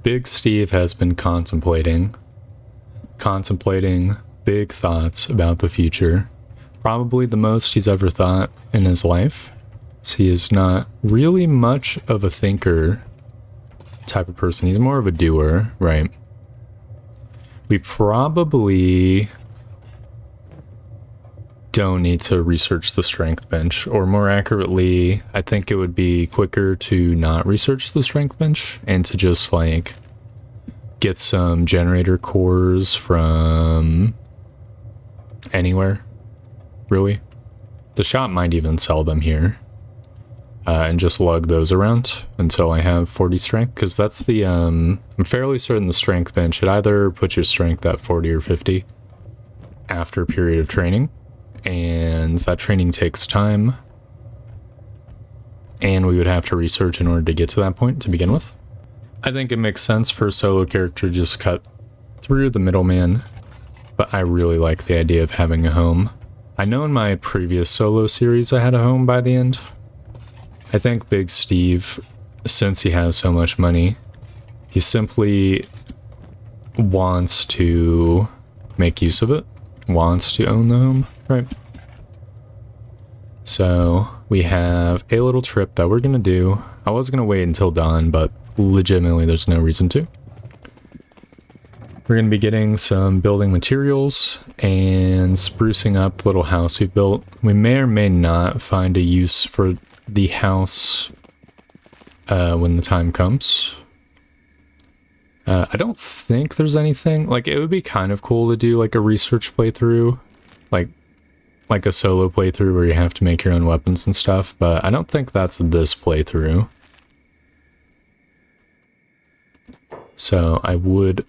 Big Steve has been contemplating big thoughts about the future. Probably the most he's ever thought in his life. So he is not really much of a thinker type of person. He's more of a doer, right? We probably don't need to research the strength bench, or more accurately, I think it would be quicker to not research the strength bench and to just like get some generator cores from anywhere, really. The shop might even sell them here, and just lug those around until I have 40 strength, because that's the, I'm fairly certain the strength bench should either put your strength at 40 or 50 after a period of training, and that training takes time, and we would have to research in order to get to that point to begin with. I think it makes sense for a solo character to just cut through the middleman, but I really like the idea of having a home. I know in my previous solo series I had a home by the end. I think Big Steve, since he has so much money, he simply wants to make use of it, wants to own the home, right? So we have a little trip that we're gonna do. I was gonna wait until dawn, but legitimately there's no reason to. We're gonna be getting some building materials and sprucing up the little house we've built. We may or may not find a use for the house when the time comes. I don't think there's anything, like, it would be kind of cool to do like a research playthrough, like a solo playthrough where you have to make your own weapons and stuff, but I don't think that's this playthrough. So I would,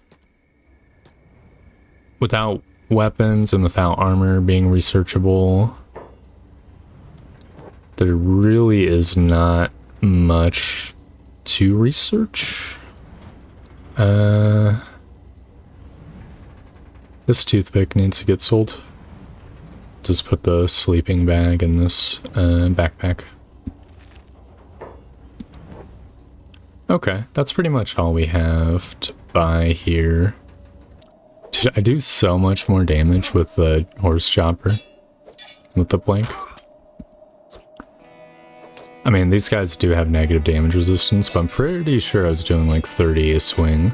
without weapons and without armor being researchable, there really is not much to research. This toothpick needs to get sold. Just put the sleeping bag in this backpack. Okay, that's pretty much all we have to buy here. Dude, I do so much more damage with the horse chopper, with the plank. I mean, these guys do have negative damage resistance, but I'm pretty sure I was doing like 30 a swing.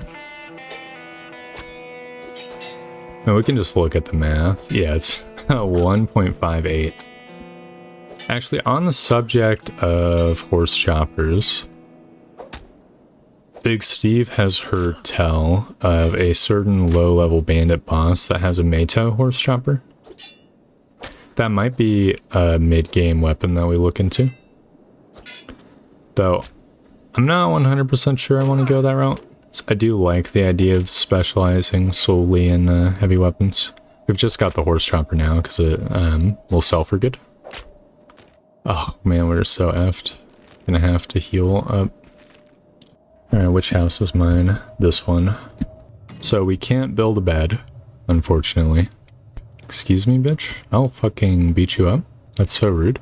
Now we can just look at the math. Yeah, it's 1.58. Actually, on the subject of horse choppers, Big Steve has heard tell of a certain low-level bandit boss that has a Meito horse chopper. That might be a mid-game weapon that we look into. Though, I'm not 100% sure I want to go that route. I do like the idea of specializing solely in heavy weapons. We've just got the horse chopper now because it will sell for good. Oh man, we're so effed. Gonna have to heal up. Alright, which house is mine? This one. So we can't build a bed, unfortunately. Excuse me, bitch? I'll fucking beat you up. That's so rude.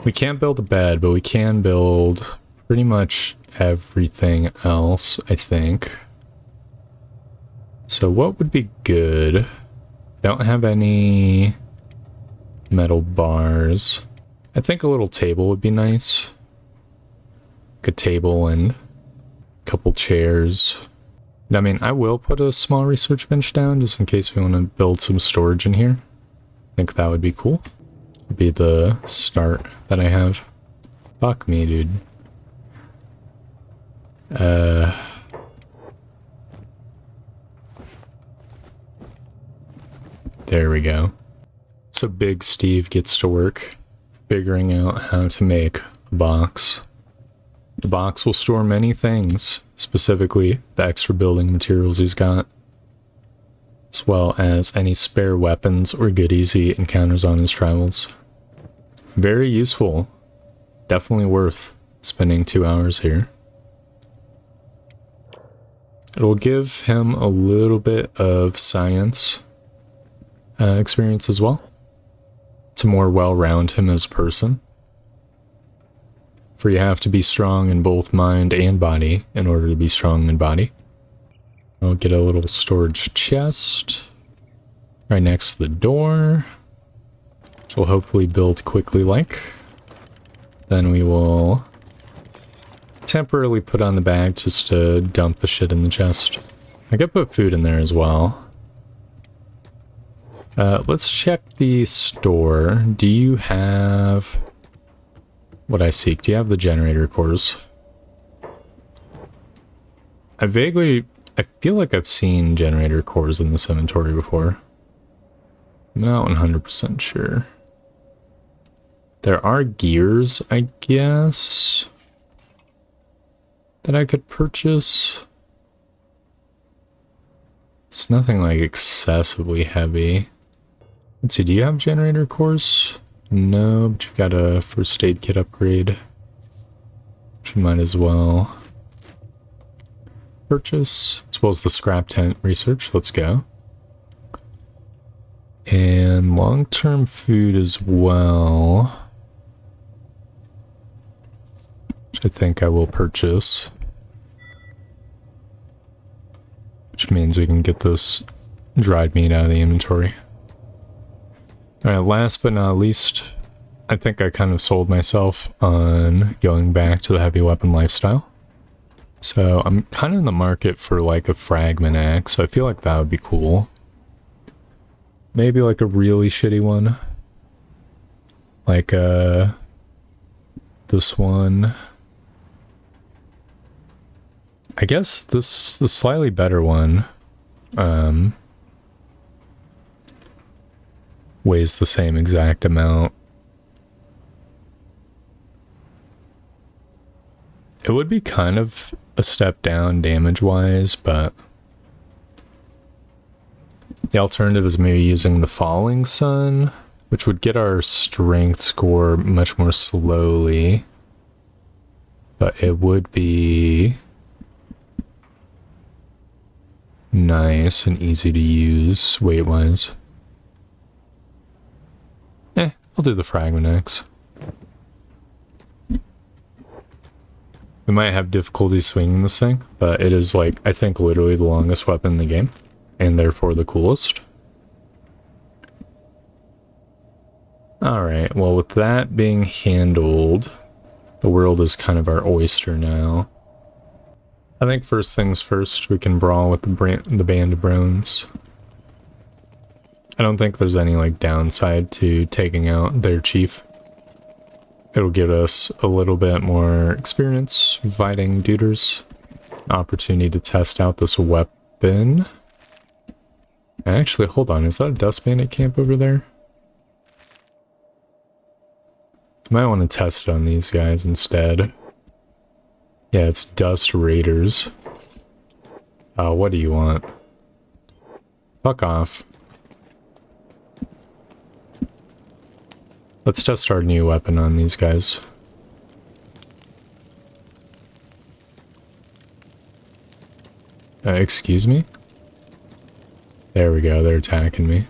We can't build a bed, but we can build pretty much everything else, I think. So what would be good? I don't have any metal bars. I think a little table would be nice. Like a table and a couple chairs. And I mean, I will put a small research bench down just in case we want to build some storage in here. I think that would be cool. Be the start that I have. Fuck me, dude. There we go. So Big Steve gets to work figuring out how to make a box. The box will store many things, specifically the extra building materials he's got, as well as any spare weapons or goodies he encounters on his travels. Very useful. Definitely worth spending 2 hours here. It'll give him a little bit of science experience as well, to more well-round him as a person. For you have to be strong in both mind and body in order to be strong in body. I'll get a little storage chest right next to the door, which will hopefully build quickly like. Then we will temporarily put on the bag just to dump the shit in the chest. I could put food in there as well. Let's check the store. Do you have what I seek? Do you have the generator cores? I feel like I've seen generator cores in this inventory before. I'm not 100% sure. There are gears, I guess, that I could purchase. It's nothing like excessively heavy. Let's see, do you have generator cores? No, but you've got a first aid kit upgrade, which you might as well purchase, as well as the scrap tent research. Let's go. And long-term food as well, which I think I will purchase. Which means we can get this dried meat out of the inventory. Alright, last but not least, I think I kind of sold myself on going back to the heavy weapon lifestyle. So I'm kind of in the market for like a fragment axe, so I feel like that would be cool. Maybe like a really shitty one. Like this one. I guess the slightly better one weighs the same exact amount. It would be kind of a step down damage-wise, but the alternative is maybe using the Falling Sun, which would get our strength score much more slowly, but it would be nice and easy to use weight-wise. I'll do the fragment axe. We might have difficulty swinging this thing, but it is like, I think, literally the longest weapon in the game, and therefore the coolest. Alright, well with that being handled, the world is kind of our oyster now. I think first things first, we can brawl with the band of Brones. I don't think there's any like downside to taking out their chief. It'll give us a little bit more experience fighting duders. Opportunity to test out this weapon. Actually, hold on, is that a Dust Bandit camp over there? Might want to test it on these guys instead. Yeah, it's Dust Raiders. What do you want? Fuck off. Let's test our new weapon on these guys. Excuse me? There we go, they're attacking me.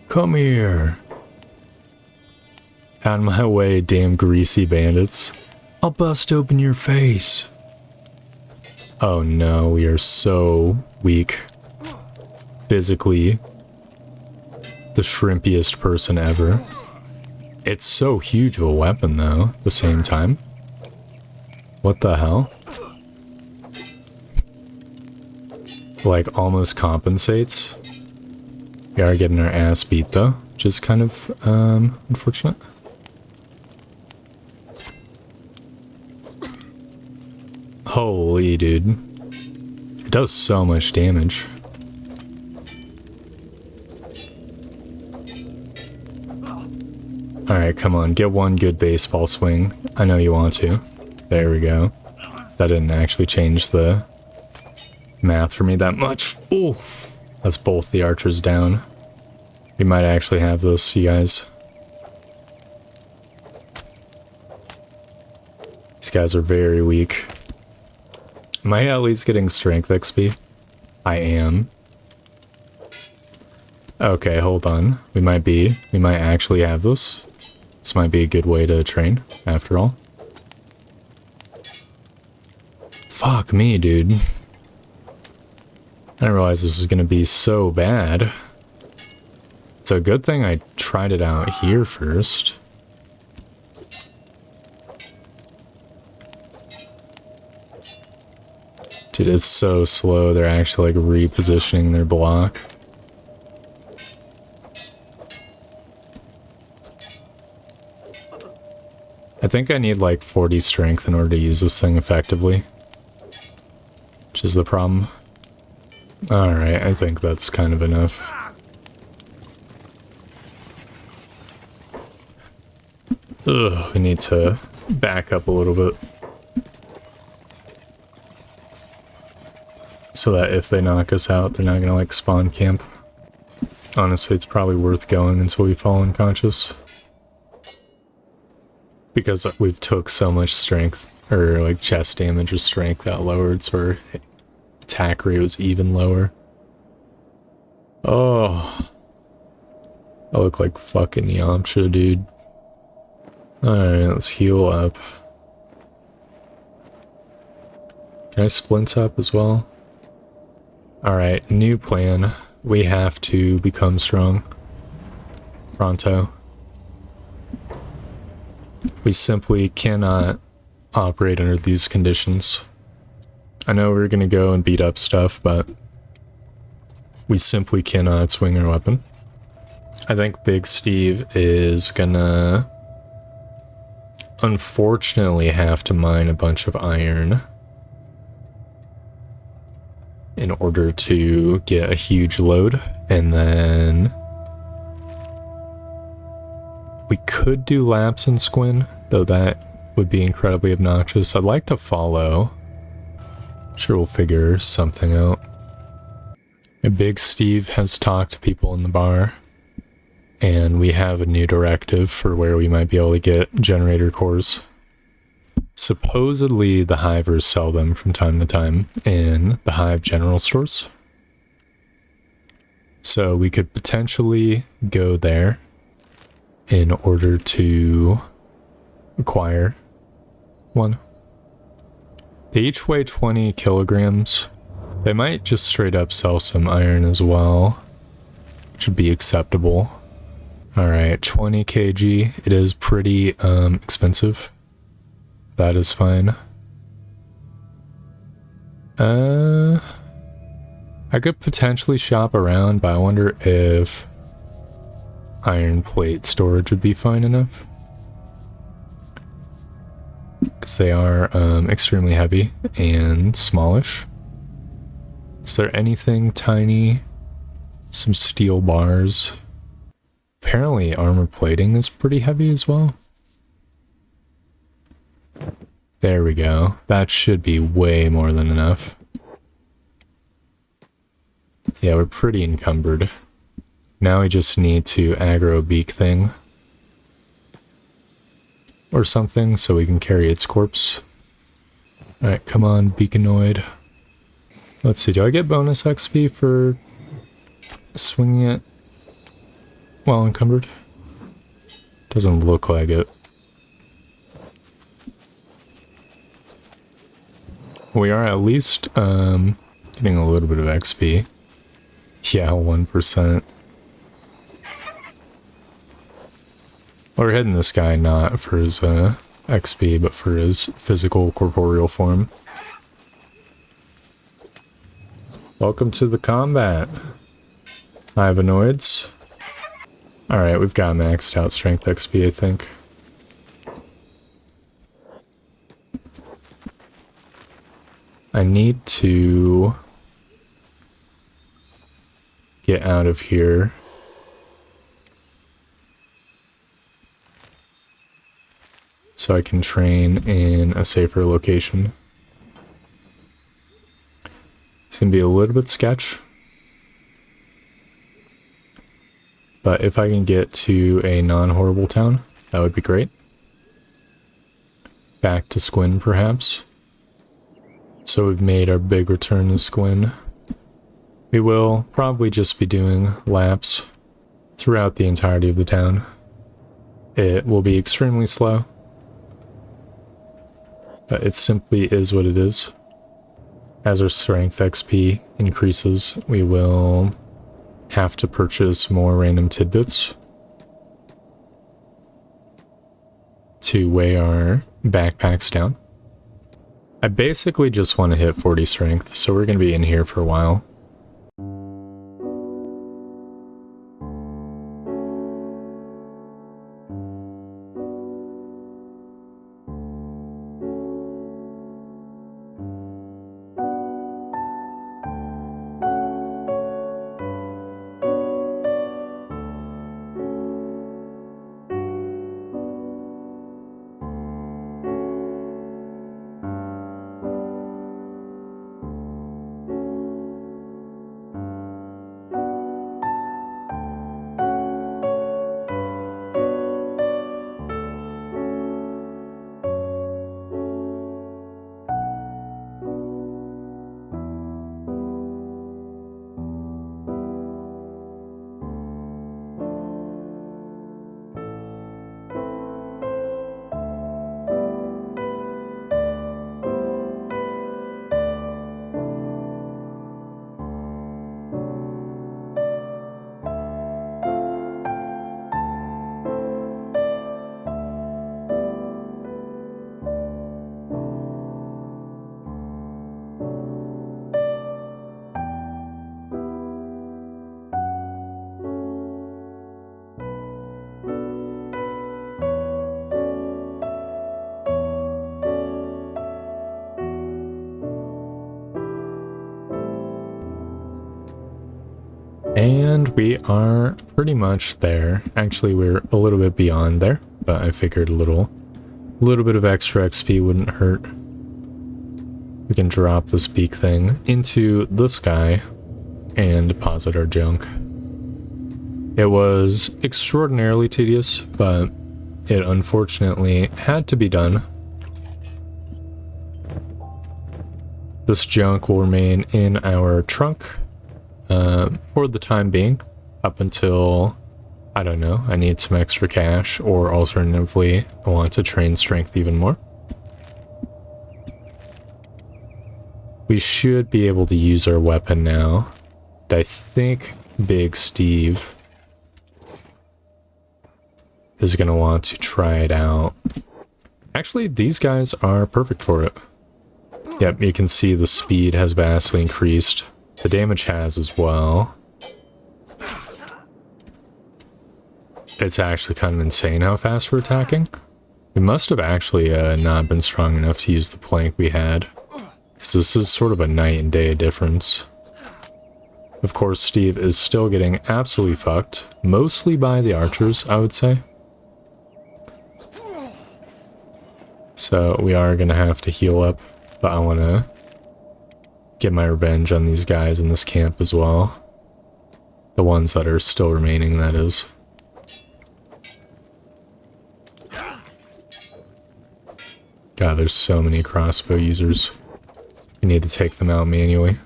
Come here! Out of my way, damn greasy bandits. I'll bust open your face. Oh no, we are so weak. Physically. The shrimpiest person ever. It's so huge of a weapon though, at the same time. What the hell? Like almost compensates. We are getting our ass beat though, which is kind of unfortunate. Holy dude. It does so much damage. Alright, come on, get one good baseball swing. I know you want to. There we go. That didn't actually change the math for me that much. Oof! That's both the archers down. We might actually have this, you guys. These guys are very weak. Am I at least getting strength XP? I am. Okay, hold on. We might actually have this. This might be a good way to train, after all. Fuck me, dude. I didn't realize this was gonna be so bad. It's a good thing I tried it out here first. Dude, it's so slow. They're actually like repositioning their block. I think I need like 40 strength in order to use this thing effectively. Which is the problem. Alright, I think that's kind of enough. Ugh, we need to back up a little bit. So that if they knock us out, they're not gonna like spawn camp. Honestly, it's probably worth going until we fall unconscious. Because we've took so much strength, or like chest damage or strength that lowered, so our attack rate was even lower. Oh. I look like fucking Yamcha, dude. Alright, let's heal up. Can I splint up as well? Alright, new plan. We have to become strong. Pronto. We simply cannot operate under these conditions. I know we're gonna go and beat up stuff, but we simply cannot swing our weapon. I think Big Steve is gonna unfortunately have to mine a bunch of iron in order to get a huge load, and then we could do laps in Squin, though that would be incredibly obnoxious. I'd like to follow. Sure, we'll figure something out. And Big Steve has talked to people in the bar, and we have a new directive for where we might be able to get generator cores. Supposedly, the Hivers sell them from time to time in the Hive general stores. So we could potentially go there in order to acquire one. They each weigh 20 kilograms. They might just straight up sell some iron as well, which would be acceptable. Alright, 20 kg. It is pretty expensive. That is fine. I could potentially shop around, but I wonder if iron plate storage would be fine enough. Because they are extremely heavy and smallish. Is there anything tiny? Some steel bars. Apparently armor plating is pretty heavy as well. There we go. That should be way more than enough. Yeah, we're pretty encumbered. Now we just need to aggro a beak thing. Or something, so we can carry its corpse. Alright, come on, beaconoid. Let's see, do I get bonus XP for swinging it while encumbered? Doesn't look like it. We are at least getting a little bit of XP. Yeah, 1%. We're hitting this guy not for his XP, but for his physical corporeal form. Welcome to the combat, Ivanoids. Alright, we've got maxed out strength XP, I think. I need to get out of here. So I can train in a safer location. It's gonna be a little bit sketch. But if I can get to a non-horrible town, that would be great. Back to Squin, perhaps. So we've made our big return to Squin. We will probably just be doing laps throughout the entirety of the town. It will be extremely slow. But it simply is what it is. As our strength XP increases, we will have to purchase more random tidbits to weigh our backpacks down. I basically just want to hit 40 strength, so we're going to be in here for a while. And we are pretty much there. Actually, we're a little bit beyond there, but I figured a little bit of extra XP wouldn't hurt. We can drop this beak thing into the sky and deposit our junk. It was extraordinarily tedious, but it unfortunately had to be done. This junk will remain in our trunk for the time being, up until, I don't know, I need some extra cash, or alternatively, I want to train strength even more. We should be able to use our weapon now. I think Big Steve is going to want to try it out. Actually, these guys are perfect for it. Yep, you can see the speed has vastly increased. The damage has as well. It's actually kind of insane how fast we're attacking. We must have actually not been strong enough to use the plank we had, because this is sort of a night and day difference. Of course, Steve is still getting absolutely fucked, mostly by the archers, I would say. So we are going to have to heal up, but I want to get my revenge on these guys in this camp as well. The ones that are still remaining, that is. God, there's so many crossbow users. We need to take them out manually.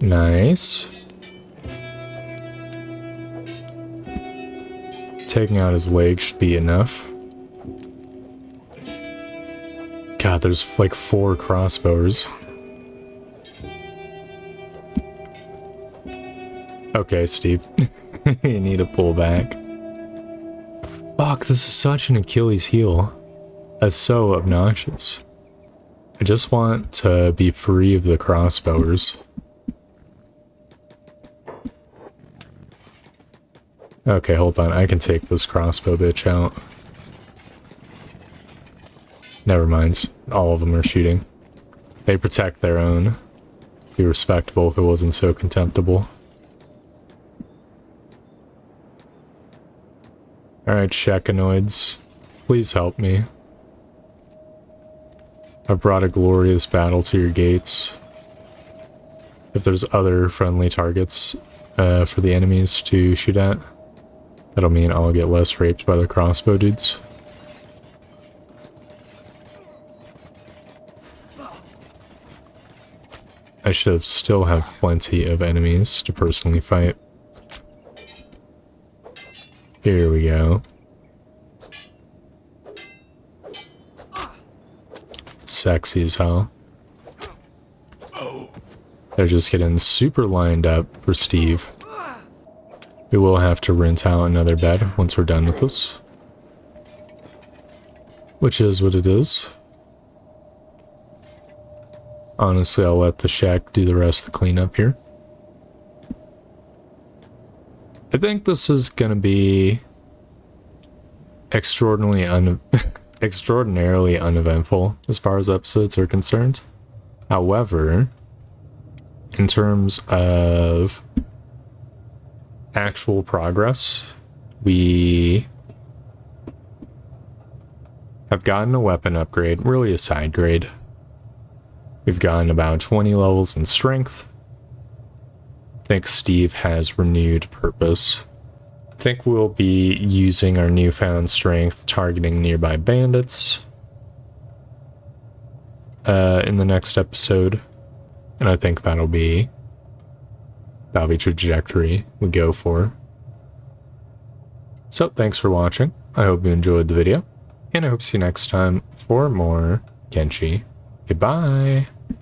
Nice. Taking out his leg should be enough. God, there's like 4 crossbowers. Okay, Steve. You need to pull back. Fuck, this is such an Achilles heel. That's so obnoxious. I just want to be free of the crossbowers. Okay, hold on. I can take this crossbow bitch out. Never mind. All of them are shooting. They protect their own. Be respectable if it wasn't so contemptible. Alright, Shekanoids. Please help me. I've brought a glorious battle to your gates. If there's other friendly targets for the enemies to shoot at, that'll mean I'll get less raped by the crossbow dudes. I should still have plenty of enemies to personally fight. Here we go. Sexy as hell. They're just getting super lined up for Steve. We will have to rent out another bed once we're done with this. Which is what it is. Honestly, I'll let the shack do the rest of the cleanup here. I think this is gonna be extraordinarily uneventful as far as episodes are concerned. However, in terms of actual progress, we have gotten a weapon upgrade, really a side grade. We've gotten about 20 levels in strength. I think Steve has renewed purpose. I think we'll be using our newfound strength targeting nearby bandits in the next episode. And I think that'll be trajectory we go for. So thanks for watching. I hope you enjoyed the video, and I hope to see you next time for more Kenshi. Goodbye.